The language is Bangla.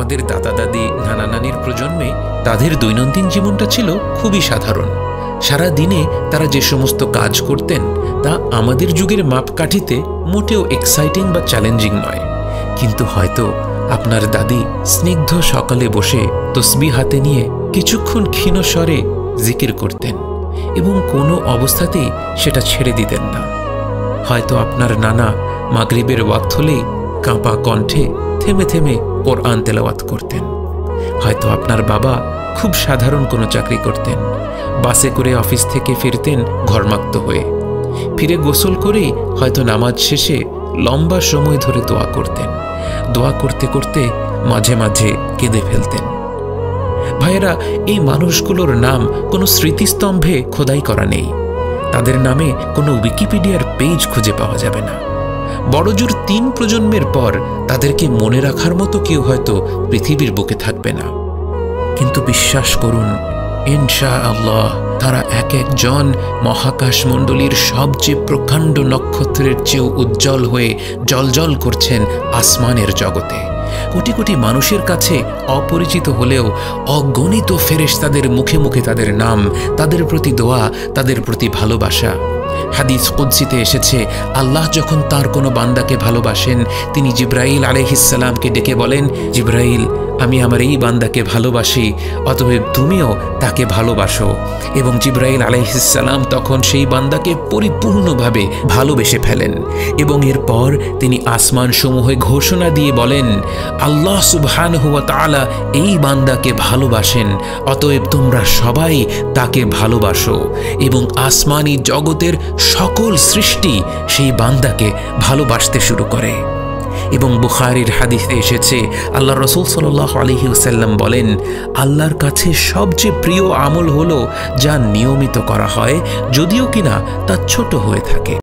আমাদের দাদা দাদি নানা নানির প্রজন্মে তাদের দৈনন্দিন জীবনটা ছিল খুবই সাধারণ। সারা দিনে তারা যে সমস্ত কাজ করতেন তা আমাদের যুগের মাপকাঠিতে মোটেও এক্সাইটিং বা চ্যালেঞ্জিং নয়। কিন্তু হয়তো আপনার দাদি স্নিগ্ধ সকালে বসে তসবিহ হাতে নিয়ে কিছুক্ষণ ক্ষীণ স্বরে জিকির করতেন এবং কোনো অবস্থাতেই সেটা ছেড়ে দিতেন না। হয়তো আপনার নানা মাগরিবের ওয়াক্ত হলেই কাঁপা কণ্ঠে থেমে থেমে কোরআন তেলাওয়াত করতেন। হয়তো আপনার বাবা খুব সাধারণ কোনো চাকরি করতেন, বাসে করে অফিস থেকে ফিরতেন ঘর্মাক্ত হয়ে, ফিরে গোসল করেই হয়তো নামাজ শেষে লম্বা সময় ধরে দোয়া করতেন। দোয়া করতে করতে মাঝে মাঝে কেঁদে ফেলতেন। ভাইয়েরা, এই মানুষগুলোর নাম কোনো স্মৃতিস্তম্ভে খোদাই করা নেই, তাদের নামে কোনো উইকিপিডিয়ার পেজ খুঁজে পাওয়া যাবে না। বড়জোর 3 প্রজন্মের পর তাদেরকে মনে রাখার মতো কেউ হয়তো পৃথিবীর বুকে থাকবে না। কিন্তু বিশ্বাস করুন, ইনশাআল্লাহ তারা এক একজন মহাকাশমণ্ডলীর সবচেয়ে প্রকাণ্ড নক্ষত্রের চেয়েও উজ্জ্বল হয়ে জ্বলজ্বল করছেন আসমানের জগতে। কোটি কোটি মানুষের কাছে অপরিচিত হলেও অগণিত ফেরেশতাদের মুখে মুখে তাদের নাম, তাদের প্রতি দোয়া, তাদের প্রতি ভালোবাসা। হাদিস কুদসিতে এসেছে, আল্লাহ যখন তার কোনো বান্দাকে ভালোবাসেন তিনি জিব্রাইল আলাইহিস সালামকে ডেকে বলেন, জিব্রাইল, আমি আমার এই বান্দাকে ভালোবাসি, অতএব তুমিও তাকে ভালোবাসো। এবং জিব্রাইল আলাইহিস সালাম তখন সেই বান্দাকে পরিপূর্ণভাবে ভালোবেসে ফেলেন এবং এরপর তিনি আসমান সমূহে ঘোষণা দিয়ে বলেন, আল্লাহ সুবহানাহু ওয়া তাআলা এই বান্দাকে ভালোবাসেন, অতএব তোমরা সবাই তাকে ভালোবাসো। এবং আসমানি জগতের সকল সৃষ্টি সেই বান্দাকে ভালোবাসতে শুরু করে। এবং বুখারীর হাদিসে এসেছে, আল্লাহ রাসূল সাল্লাল্লাহু আলাইহি ওয়াসাল্লাম বলেন, আল্লাহর কাছে সবচেয়ে প্রিয় আমল হলো যা নিয়মিত করা হয়, যদিও কিনা তা ছোট হয়ে থাকে।